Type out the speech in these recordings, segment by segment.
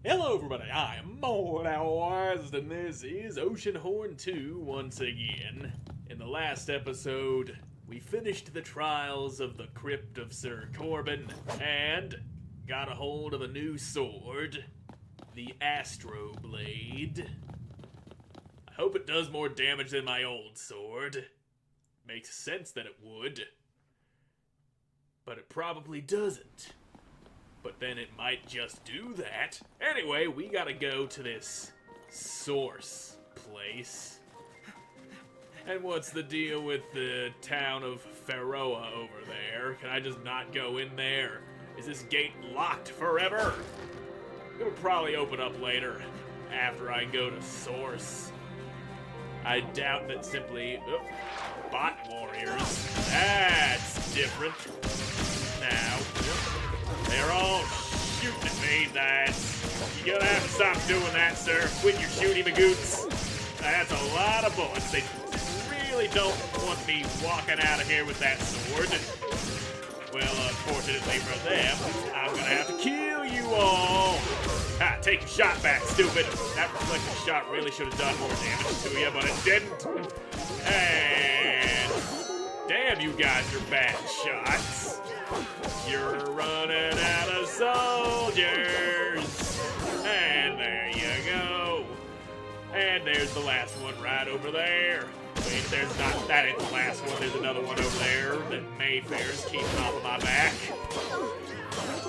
Hello everybody, I am Moldy, and this is Oceanhorn 2 once again. In the last episode, we finished the trials of the crypt of Sir Corbin, and got a hold of a new sword, the Astroblade. I hope it does more damage than my old sword. Makes sense that it would. But it probably doesn't. But then it might just do that. Anyway, we gotta go to this source place. And what's the deal with the town of Pharaoh over there? Can I just not go in there? Is this gate locked forever? It'll probably open up later, after I go to source. I doubt that simply... Oh, bot warriors. That's different. Now... They're all shooting at me. You gotta have to stop doing that, sir. Quit your shooty magoots. That's a lot of bullets. They really don't want me walking out of here with that sword. Well, unfortunately for them, I'm gonna have to kill you all. Ah, take your shot back, stupid. That reflected shot really should have done more damage to you, but it didn't. And damn, you guys are bad shots. You're running out of soldiers. And there you go. And there's the last one right over there. Wait, there's not, that ain't the last one. There's another one over there that Mayfair's keeping off of my back.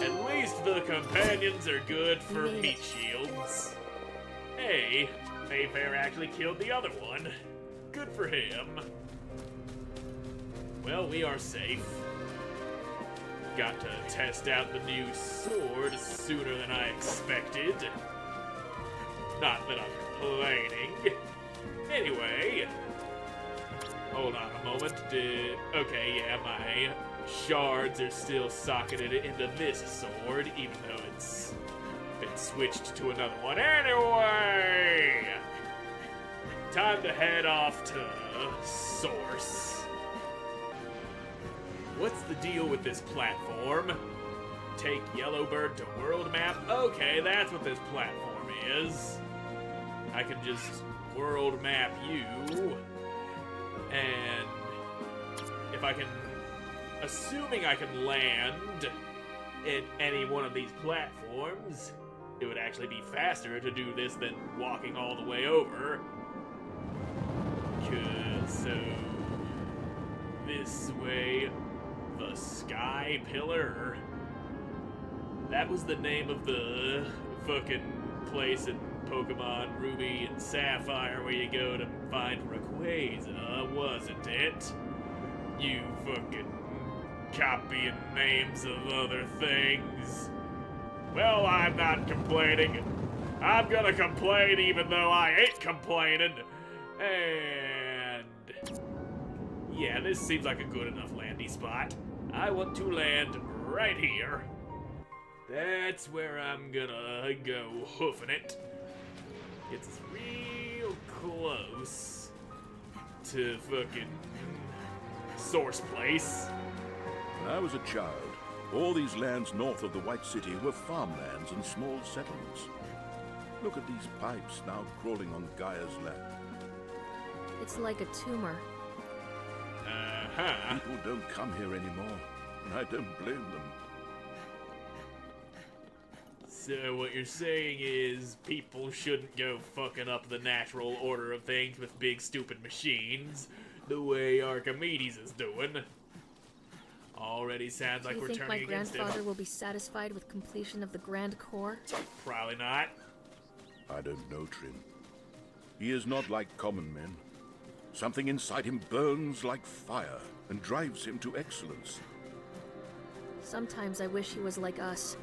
At least the companions are good for meat shields. Hey, Mayfair actually killed the other one. Good for him. Well, we are safe. Got to test out the new sword sooner than I expected. Not that I'm complaining. Anyway, hold on a moment. Okay, yeah, my shards are still socketed into this sword, even though it's been switched to another one. Anyway, time to head off to source. What's the deal with this platform? Take Yellowbird to world map? Okay, that's what this platform is. I can just world map you. And if I can, assuming I can land in any one of these platforms, it would actually be faster to do this than walking all the way over. So, this way. The Sky Pillar. That was the name of the fucking place in Pokemon Ruby and Sapphire where you go to find Rayquaza, wasn't it? You fucking copying names of other things. Well, I'm not complaining. I'm gonna complain even though I ain't complaining. And... yeah, this seems like a good enough landing spot. I want to land right here. That's where I'm gonna go hoofing it. It's real close to fucking source place. When I was a child, all these lands north of the White City were farmlands and small settlements. Look at these pipes now crawling on Gaia's land. It's like a tumor. People don't come here anymore, and I don't blame them. So what you're saying is people shouldn't go fucking up the natural order of things with big stupid machines, the way Archimedes is doing. Already sounds like we're turning against him. Do you think my grandfather will be satisfied with completion of the Grand Core? Probably not. I don't know, Trim. He is not like common men. Something inside him burns like fire and drives him to excellence. Sometimes I wish he was like us.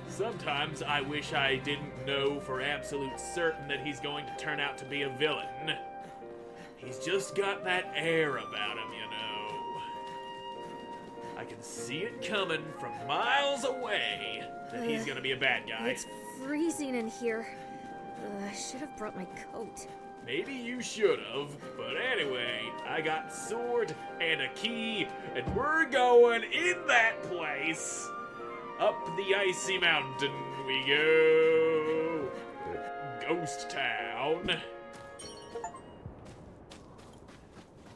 Sometimes I wish I didn't know for absolute certain that he's going to turn out to be a villain. He's just got that air about him, you know. I can see it coming from miles away that he's gonna be a bad guy. It's freezing in here. I should have brought my coat. Maybe you should've, but anyway, I got sword and a key, and we're going in that place. Up the icy mountain we go. Ghost Town.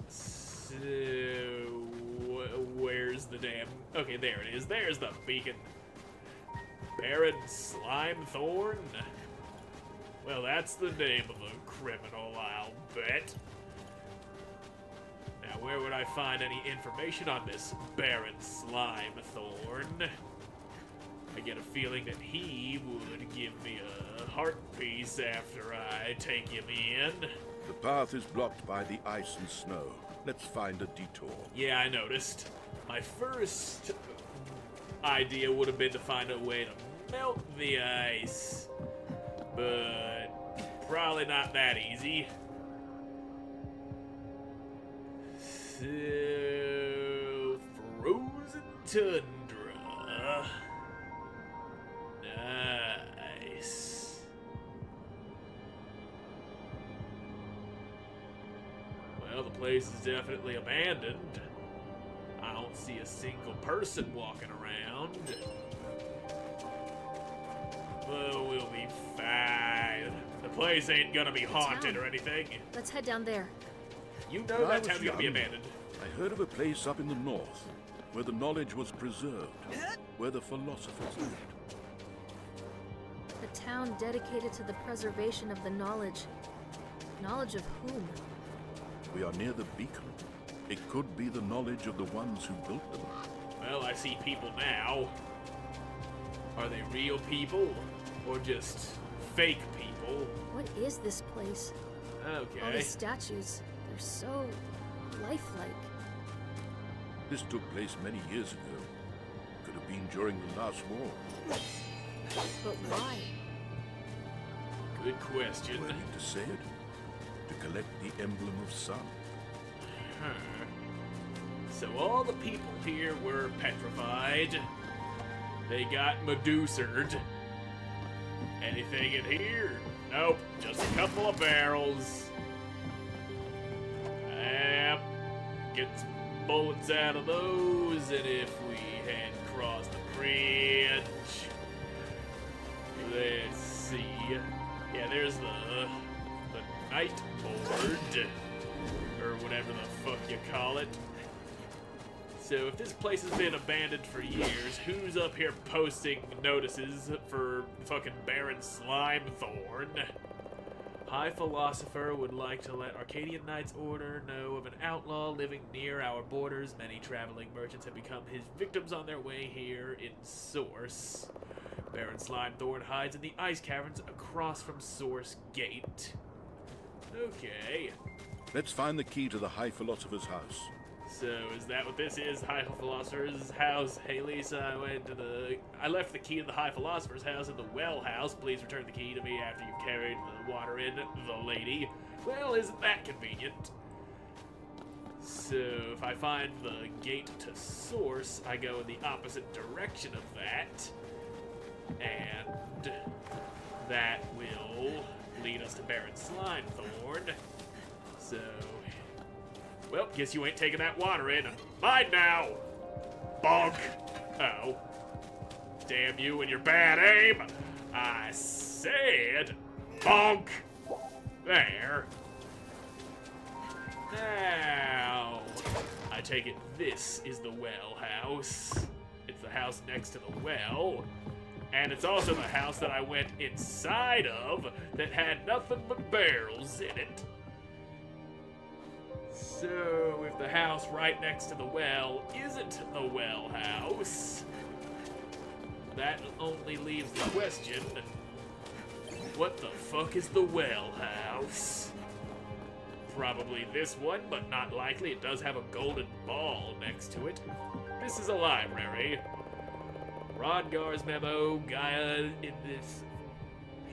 So, where's the damn... Okay, there it is. There's the beacon. Baron Slimethorn? Well, that's the name of a criminal, I'll bet. Now, where would I find any information on this Baron Slimethorn? I get a feeling that he would give me a heart piece after I take him in. The path is blocked by the ice and snow. Let's find a detour. Yeah, I noticed. My first idea would have been to find a way to melt the ice. But probably not that easy. So, frozen tundra. Nice. Well, the place is definitely abandoned. I don't see a single person walking around. Well, we'll be fine. The place ain't gonna be haunted or anything. Let's head down there. You know that town's gonna be abandoned. I heard of a place up in the north where the knowledge was preserved, where the philosophers lived. A town dedicated to the preservation of the knowledge. Knowledge of whom? We are near the beacon. It could be the knowledge of the ones who built them. Well, I see people now. Are they real people? Or just fake people? What is this place? All Okay. the statues. They're so lifelike. This took place many years ago. Could have been during the last war. But why? Good question. Do I need to say it? To collect the emblem of sun. Huh. So all the people here were petrified. They got Medusaed. Anything in here? Nope, just a couple of barrels. Yep. Get some bullets out of those, and if we head across the bridge, let's see. Yeah, there's the night board, or whatever the fuck you call it. So if this place has been abandoned for years, who's up here posting notices for fucking Baron Slimethorn? High Philosopher would like to let Arcadian Knights Order know of an outlaw living near our borders. Many traveling merchants have become his victims on their way here in Source. Baron Slimethorn hides in the ice caverns across from Source Gate. Okay. Let's find the key to the High Philosopher's house. So, is that what this is? High Philosopher's house? Hey, Lisa, I left the key to the High Philosopher's house in the well house. Please return the key to me after you've carried the water in, the lady. Well, isn't that convenient? So, if I find the gate to Source, I go in the opposite direction of that. And that will lead us to Baron Slimethorn. So... well, guess you ain't taking that water in. Mine now! Bonk! Oh. Damn you and your bad aim! I said bonk! There. Now, I take it this is the well house. It's the house next to the well. And it's also the house that I went inside of that had nothing but barrels in it. So, if the house right next to the well isn't the well house, that only leaves the question, what the fuck is the well house? Probably this one, but not likely. It does have a golden ball next to it. This is a library. Rodgar's memo, Gaia,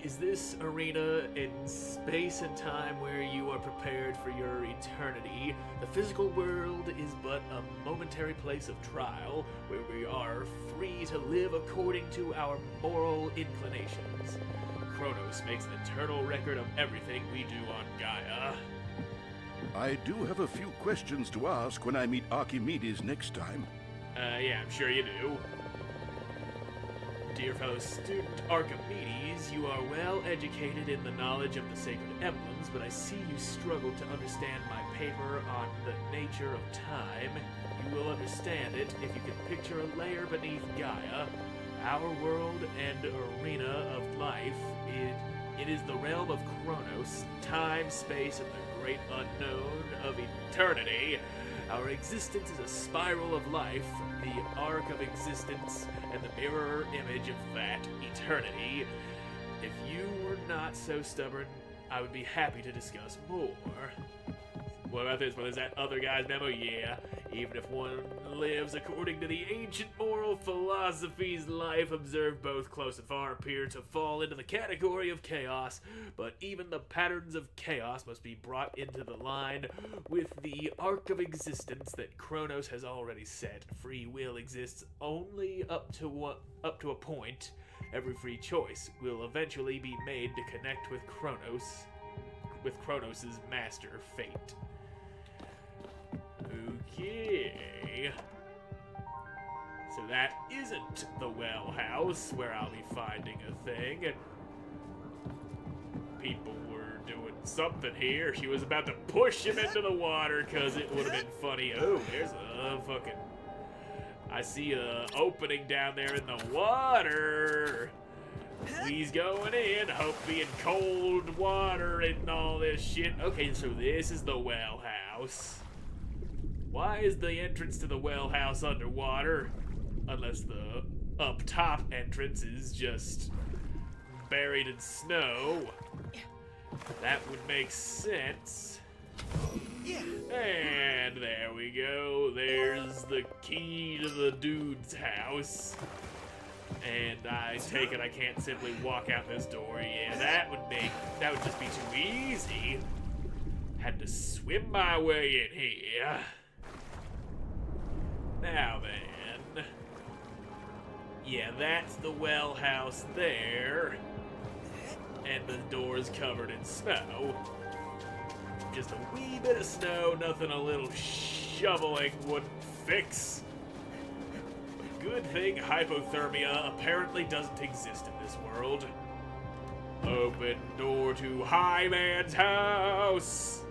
is this arena in space and time where you are prepared for your eternity? The physical world is but a momentary place of trial, where we are free to live according to our moral inclinations. Kronos makes an eternal record of everything we do on Gaia. I do have a few questions to ask when I meet Archimedes next time. Yeah, I'm sure you do. Dear fellow student Archimedes, you are well educated in the knowledge of the sacred emblems, but I see you struggle to understand my paper on the nature of time. You will understand it if you can picture a layer beneath Gaia, our world and arena of life. It is the realm of Chronos, time, space, and the great unknown of eternity. Our existence is a spiral of life, the arc of existence, and the mirror image of that eternity. If you were not so stubborn, I would be happy to discuss more. What about this one? Is that other guy's memo? Yeah. Even if one lives according to the ancient moral philosophies, life observed both close and far appear to fall into the category of chaos, but even the patterns of chaos must be brought into the line with the arc of existence that Chronos has already set. Free will exists only up to a point. Every free choice will eventually be made to connect with Chronos' master fate. Okay. So that isn't the well house where I'll be finding a thing. People were doing something here. She was about to push him into the water because it would have been funny. Oh, there's a fucking... I see a opening down there in the water. He's going in. Hope being cold water and all this shit. Okay, so this is the well house. Why is the entrance to the well house underwater? Unless the up top entrance is just buried in snow. That would make sense. And there we go. There's the key to the dude's house. And I take it I can't simply walk out this door. Yeah, that would just be too easy. Had to swim my way in here. Now then. Yeah, that's the well house there. And the door's covered in snow. Just a wee bit of snow, nothing a little shoveling wouldn't fix. But good thing hypothermia apparently doesn't exist in this world. Open door to High Man's house.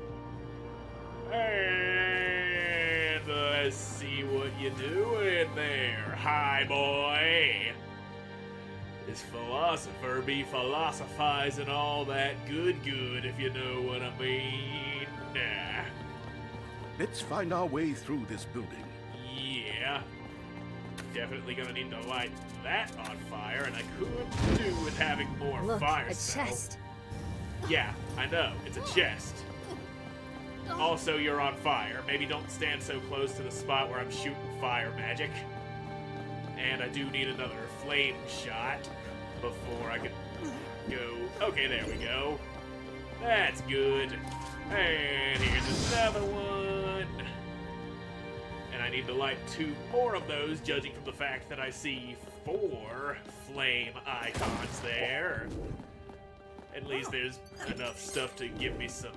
And let's see what you doing there, High Boy. This philosopher be philosophizing all that good, if you know what I mean. Nah. Let's find our way through this building. Yeah. Definitely gonna need to light that on fire, and I could do with having more Look, fire a spell. chest. Yeah, I know. It's a chest. Also, you're on fire. Maybe don't stand so close to the spot where I'm shooting fire magic. And I do need another flame shot before I can go. Okay, there we go. That's good. And here's another one. And I need to light 2 more of those, judging from the fact that I see 4 flame icons there. At least there's enough stuff to give me some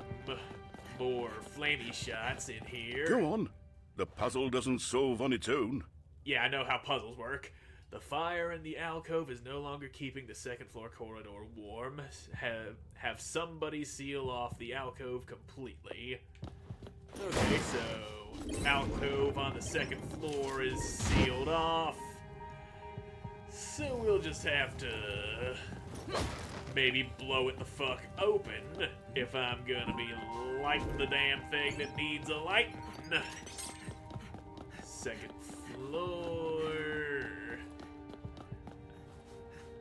more flamey shots in here. Go on. The puzzle doesn't solve on its own. Yeah, I know how puzzles work. The fire in the alcove is no longer keeping the second floor corridor warm. Have somebody seal off the alcove completely. Okay, so alcove on the second floor is sealed off. So we'll just have to maybe blow it the fuck open if I'm gonna be lighting the damn thing that needs a lighting. Second floor.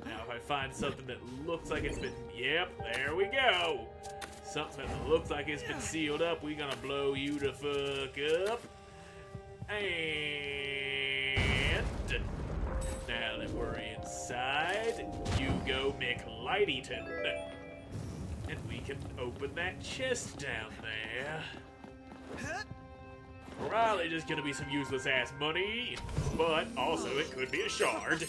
Now if I find something that looks like it's been, yep, there we go. Something that looks like it's been sealed up, we're gonna blow you the fuck up. And now that we're inside, you go McLightyton. And we can open that chest down there. Probably just gonna be some useless ass money, but also it could be a shard.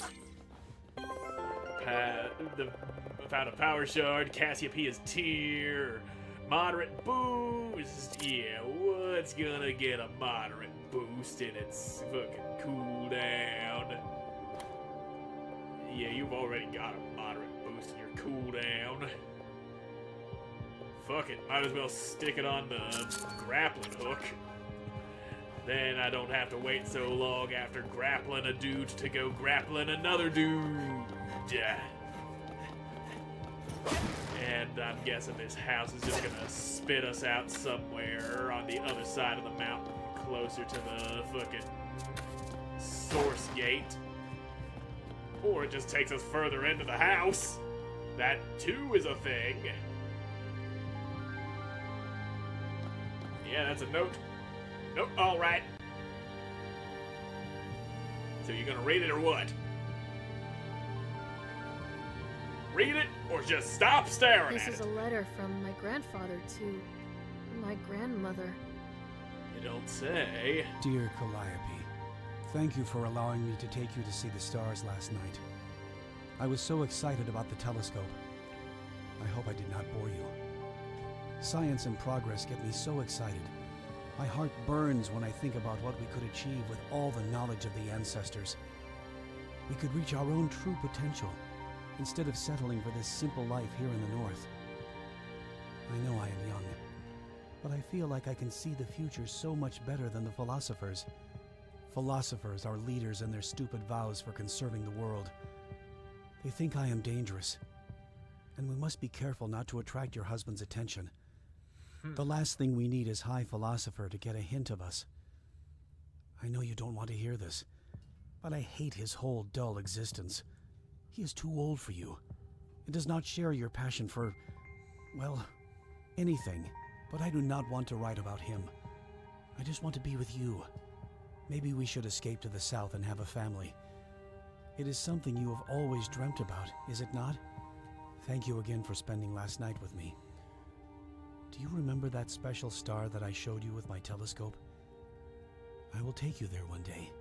Found a power shard, Cassiopeia's Tear, moderate boost. Yeah, what's gonna get a moderate boost in its fucking cooldown? Yeah, you've already got a moderate boost in your cooldown. Fuck it, might as well stick it on the grappling hook. Then I don't have to wait so long after grappling a dude to go grappling another dude. And I'm guessing this house is just gonna spit us out somewhere on the other side of the mountain, closer to the fucking source gate. Or it just takes us further into the house. That too is a thing. Yeah, that's a note. Nope, alright. So you're gonna read it or what? Read it or just stop staring This at is it. a letter from my grandfather to my grandmother. You don't say. Dear Calliope, thank you for allowing me to take you to see the stars last night. I was so excited about the telescope. I hope I did not bore you. Science and progress get me so excited. My heart burns when I think about what we could achieve with all the knowledge of the ancestors. We could reach our own true potential, instead of settling for this simple life here in the North. I know I am young, but I feel like I can see the future so much better than the philosophers. Philosophers are leaders in their stupid vows for conserving the world. They think I am dangerous, and we must be careful not to attract your husband's attention. The last thing we need is High Philosopher to get a hint of us. I know you don't want to hear this, but I hate his whole dull existence. He is too old for you, and does not share your passion for, well, anything. But I do not want to write about him. I just want to be with you. Maybe we should escape to the south and have a family. It is something you have always dreamt about, is it not? Thank you again for spending last night with me. Do you remember that special star that I showed you with my telescope? I will take you there one day.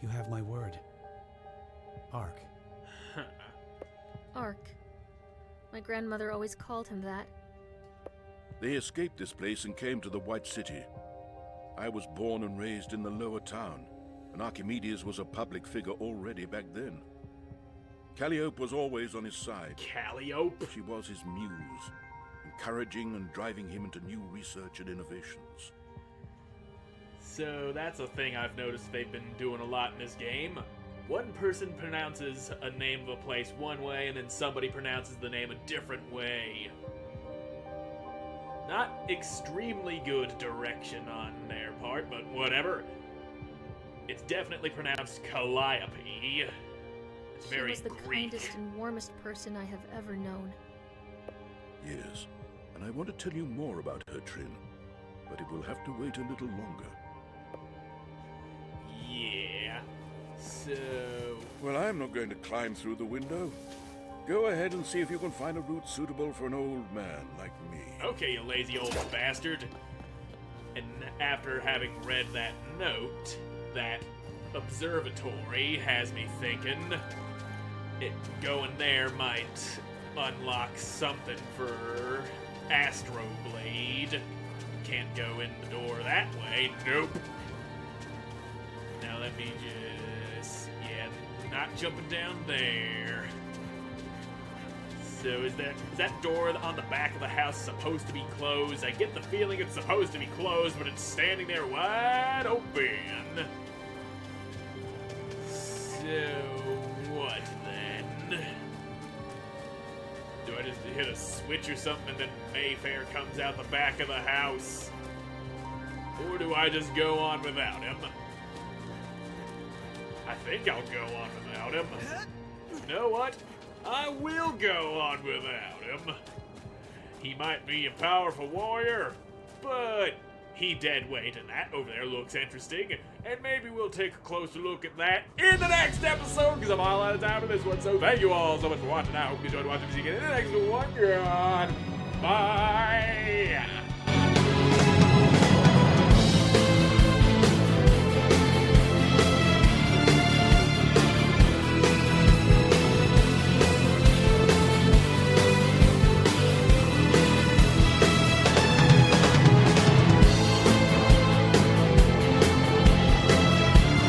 You have my word. Ark. Ark. My grandmother always called him that. They escaped this place and came to the White City. I was born and raised in the lower town, and Archimedes was a public figure already back then. Calliope was always on his side. Calliope? She was his muse, encouraging and driving him into new research and innovations. So that's a thing I've noticed they've been doing a lot in this game. One person pronounces a name of a place one way, and then somebody pronounces the name a different way. Not extremely good direction on their part, but whatever. It's definitely pronounced Calliope. It's She very was the Greek. kindest and warmest person I have ever known. Yes, and I want to tell you more about her, Trin, but it will have to wait a little longer. Yeah. So... Well, I'm not going to climb through the window. Go ahead and see if you can find a route suitable for an old man like me. Okay, you lazy old bastard. And after having read that note, that observatory has me thinking going there might unlock something for Astroblade. Can't go in the door that way. Nope. Now let me just... yeah, not jumping down there. So is that door on the back of the house supposed to be closed? I get the feeling it's supposed to be closed, but it's standing there wide open. So what then? Do I just hit a switch or something and then Mayfair comes out the back of the house? Or do I just go on without him? I think I'll go on without him. You know what? I will go on without him. He might be a powerful warrior, but he dead weight, and that over there looks interesting. And maybe we'll take a closer look at that in the next episode, because I'm all out of time for this one. So thank you all so much for watching. I hope you enjoyed watching. See you again in the next one. Goodbye.